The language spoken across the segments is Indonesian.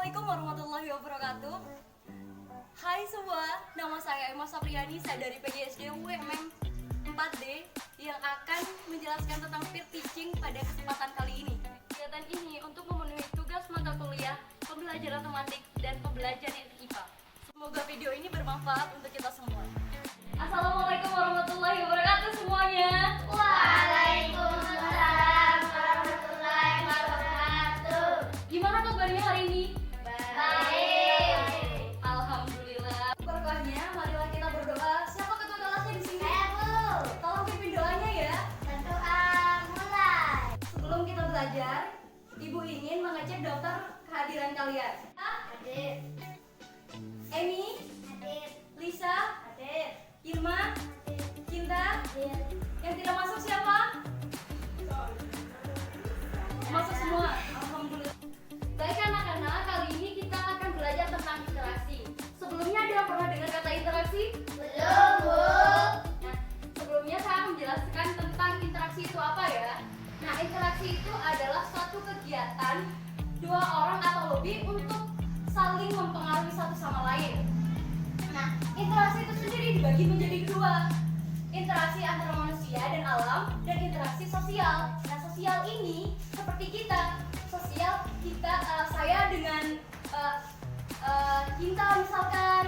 Assalamualaikum warahmatullahi wabarakatuh. Hai semua, nama saya Emma Sapriani, saya dari PGSD UMM 4D yang akan menjelaskan tentang peer teaching pada kesempatan kali ini. Kegiatan ini untuk memenuhi tugas mata kuliah pembelajaran matematik dan pembelajaran IPA. Semoga video ini bermanfaat untuk kita semua. Assalamualaikum warahmatullahi wabarakatuh semuanya. Waalaikumsalam warahmatullahi wabarakatuh. Gimana kabarnya hari ini? Baik. Alhamdulillah. Berkahnya, marilah kita berdoa. Siapa ketua kelasnya di sini? Saya Bu. Tolong pimpin doanya ya. Berdoa mulai. Sebelum kita belajar, Ibu ingin mengecek daftar kehadiran kalian. Hadir. Emi, Hadir. Lisa, Hadir. Irma, Hadir. Cinta. Hadir. Yang tidak masuk siapa? Masuk semua. Alhamdulillah. Baik anak-anak, kali ini kita akan belajar tentang interaksi. Sebelumnya ada yang pernah dengar kata interaksi? Belum, Bu. Nah, sebelumnya saya akan menjelaskan tentang interaksi itu apa ya. Nah, interaksi itu adalah suatu kegiatan dua orang atau lebih untuk saling mempengaruhi satu sama lain. Nah, interaksi itu sendiri dibagi menjadi dua. Interaksi antara manusia dan alam dan interaksi sosial. Nah, sosial ini seperti kita. Sosial kita, saya dengan Cinta misalkan,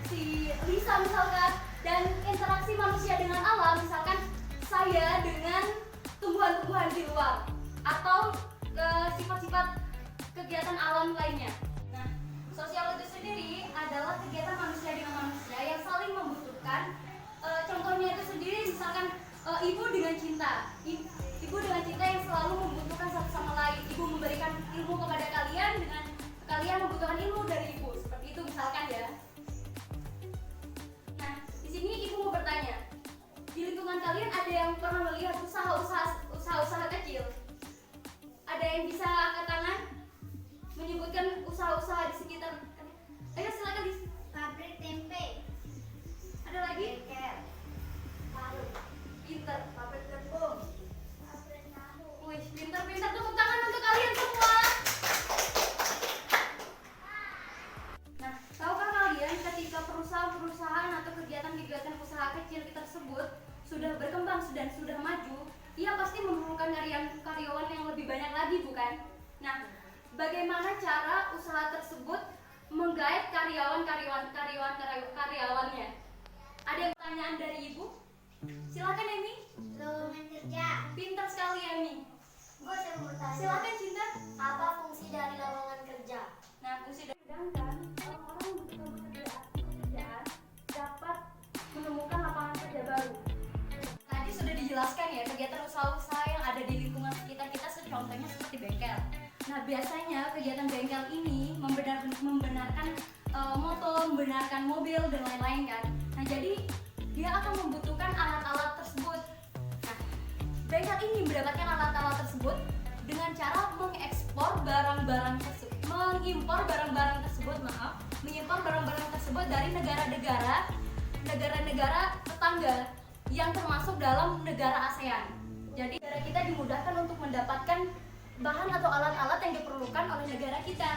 si Lisa misalkan, dan interaksi manusia dengan alam misalkan saya dengan tumbuhan-tumbuhan di luar atau sifat-sifat kegiatan alam lainnya. Nah, sosial itu sendiri adalah kegiatan manusia dengan manusia yang saling membutuhkan. Contohnya itu sendiri misalkan ibu dengan cinta, ibu dengan cinta yang selalu membutuhkan satu sama lain. Ibu memberikan ilmu kepada kalian dengan kalian membutuhkan ilmu dari ibu. Seperti itu misalkan ya. Nah, di sini ibu mau bertanya, di lingkungan kalian ada yang pernah melihat usaha-usaha kecil? Ada yang bisa angkat tangan menyebutkan usaha-usaha di sekitar? Ayo silakan di Pabrik tempe. ada lagi? Bengkel. Palu. Pinter, Pabrik tepung. Pabrik tahu. wih, pinter-pinter, tepuk tangan untuk kalian semua. Nah, tahukah kalian ketika perusahaan-perusahaan atau kegiatan-kegiatan usaha kecil tersebut sudah berkembang dan sudah maju, ia pasti memerlukan karyawan yang lebih banyak lagi, bukan? Nah, bagaimana cara usaha tersebut menggait karyawannya? Ada yang pertanyaan dari ibu? Silakan Emi. Lowongan kerja. Pintar sekali Emi. Gue mau tanya. Silakan Cinta. Apa fungsi dari lowongan kerja? Nah, fungsi sedangkan orang-orang membutuhkan pekerjaan dapat menemukan lapangan kerja baru. Tadi sudah dijelaskan ya kegiatan usaha-usaha yang ada di lingkungan sekitar kita, contohnya seperti bengkel. Nah, biasanya kegiatan bengkel ini membenarkan motor, membenarkan mobil dan lain-lain kan. Nah, jadi dia akan membutuhkan alat-alat tersebut. Nah, bengkel ini mendapatkan alat-alat tersebut dengan cara mengimpor barang-barang tersebut dari negara-negara tetangga yang termasuk dalam negara ASEAN. Jadi negara kita dimudahkan untuk mendapatkan bahan atau alat-alat yang diperlukan oleh negara kita.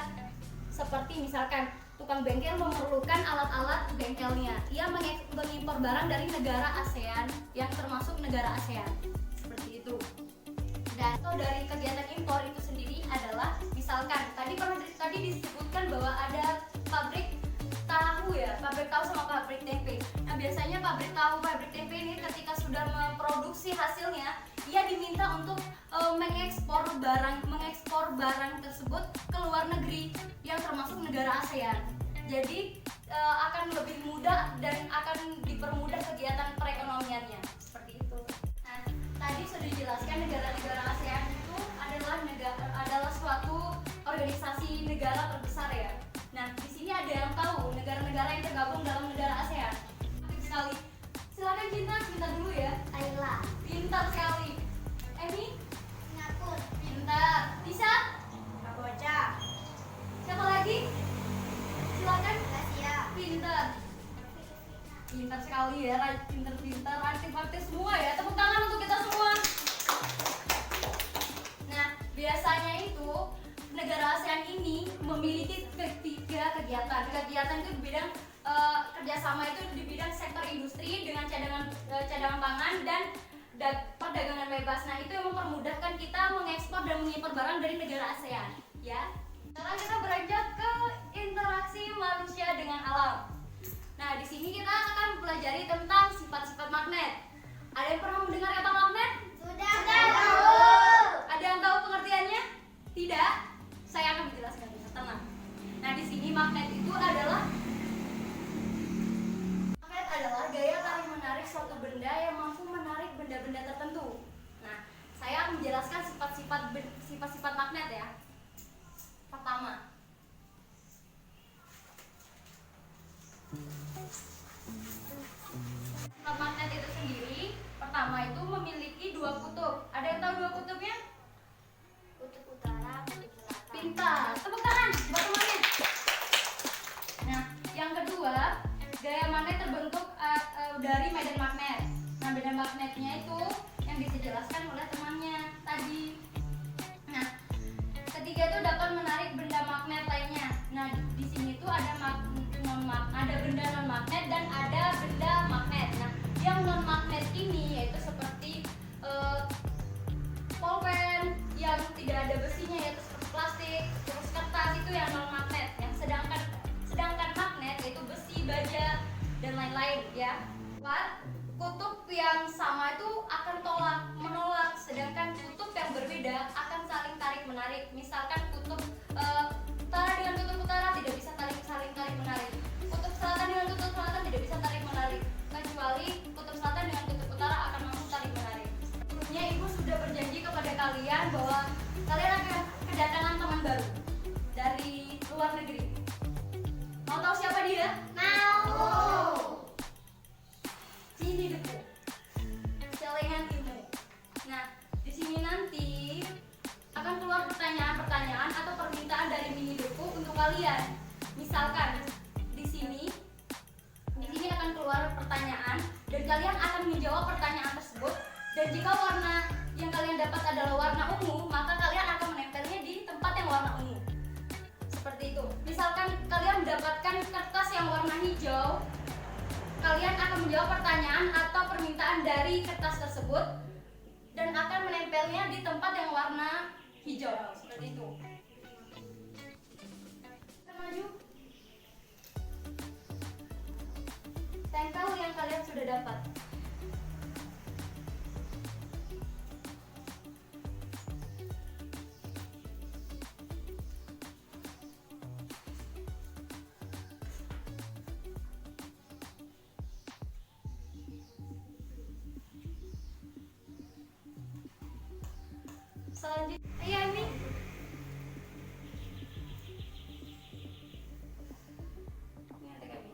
Seperti misalkan tukang bengkel memerlukan alat-alat bengkelnya. Ia mengimpor barang dari negara ASEAN yang termasuk negara ASEAN. Seperti itu. Dan dari kegiatan impor itu sendiri adalah misalkan tadi disebutkan bahwa ada pabrik tahu ya, pabrik tahu sama pabrik tempe. Nah, biasanya pabrik tahu, pabrik tempe ini ketika sudah memproduksi hasilnya, ia diminta untuk mengekspor barang tersebut ke luar negeri yang termasuk negara ASEAN. Jadi akan lebih mudah dan akan dipermudah kegiatan perekonomiannya. Seperti itu. Nah, tadi sudah dijelaskan negara-negara ASEAN itu adalah suatu organisasi negara terbesar ya. Nah, di sini ada yang tahu negara-negara yang tergabung dalam negara ASEAN? Aktif sekali. Silakan Cinta dulu ya. Thailand. Pintar sekali. Emi? Singapura. Pintar. Lisa? Kamboja. Siapa lagi? Silakan. Malaysia. Pintar. Pintar sekali ya, pintar-pintar, aktif-aktif semua ya. Tepuk tangan untuk kita semua. Nah, biasanya itu negara ASEAN ini memiliki ketiga kegiatan. Kegiatan itu di bidang kerjasama itu di bidang sektor industri dengan cadangan pangan dan perdagangan bebas. Nah, itu yang mempermudahkan kita mengekspor dan mengimpor barang dari negara ASEAN, ya. Sekarang kita beranjak ke interaksi manusia dengan alam. Nah, di sini kita akan mempelajari tentang sifat-sifat magnet. Ada yang pernah mendengar kata magnet? Sudah tahu. Ada yang tahu pengertiannya? Tidak? Saya akan menjelaskan, tenang. Nah, di sini magnet adalah gaya tarik menarik suatu benda yang mampu menarik benda-benda tertentu. Nah, saya akan menjelaskan sifat-sifat magnet ya. Pertama, sifat magnet itu sendiri, pertama itu memiliki dua kutub. Ada yang tahu dua kutubnya? Kutub utara, kutub selatan. Pintar. Tepuk tangan buat temannya. Nah, yang kedua, gaya magnet terbentuk dari medan magnet. Nah, medan magnetnya itu yang dijelaskan oleh temannya tadi. Nah, ketiga itu dapat menarik benda magnet lainnya. Nah, di sini tuh ada benda non magnet dan ada benda magnet. Nah, yang non magnet ini yaitu seperti pulpen yang tidak ada besinya, yaitu seperti plastik, terus kertas, itu yang non magnet. Yang sedangkan magnet yaitu besi, baja dan lain-lain, ya. Kutub yang sama itu akan menolak, sedangkan kutub yang berbeda akan saling tarik menarik. Misalkan kutub utara dengan kutub utara tidak bisa saling tarik menarik. Kutub selatan dengan kutub selatan tidak bisa tarik menarik, kecuali kutub selatan dengan kutub utara akan mampu tarik menarik. Sebelumnya ibu sudah berjanji kepada kalian bahwa kalian akan kedatangan teman baru dari luar negeri. Mau tahu siapa dia? Mau. Ini debu, celengan ilmu. Nah, di sini nanti akan keluar pertanyaan-pertanyaan atau permintaan dari mini debu untuk kalian. Misalkan di sini akan keluar pertanyaan dan kalian akan menjawab pertanyaan tersebut. Dan jika warna yang kalian dapat adalah warna ungu, maka kalian akan menempelnya di tempat yang warna ungu. Seperti itu. Misalkan kalian mendapatkan kertas yang warna hijau, kalian akan menjawab pertanyaan atau permintaan dari kertas tersebut dan akan menempelnya di tempat yang warna hijau. Seperti itu. Kita maju. Tempel yang kalian sudah dapat. Selanjutnya, iya nih. Ini ada kami.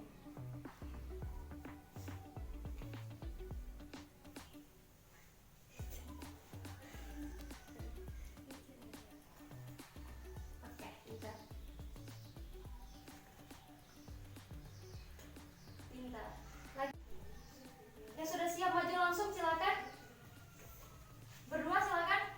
Oke, pintar. Pintar. Lagi. Yang sudah siap maju langsung silakan. Berdua silakan.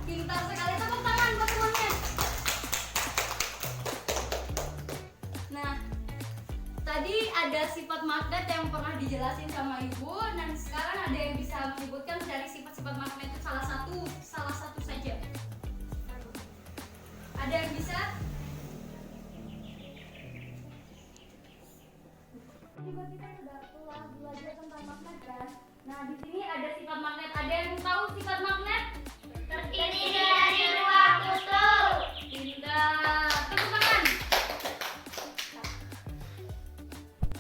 Pintar sekali, tepuk tangan buat semuanya. Nah, tadi ada sifat magnet yang pernah dijelasin sama Ibu, dan sekarang ada yang bisa menyebutkan dari sifat-sifat magnet itu salah satu saja. Ada yang bisa? Juga kita sudah telah belajar tentang magnet kan? Nah, di sini ada sifat magnet. Ada yang tahu sifat magnet? Terdiri dari dua kutub. Pintar. Tepuk tangan.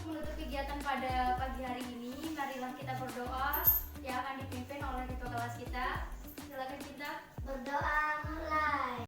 Menutup kegiatan pada pagi hari ini, marilah kita berdoa yang akan dipimpin oleh ketua kelas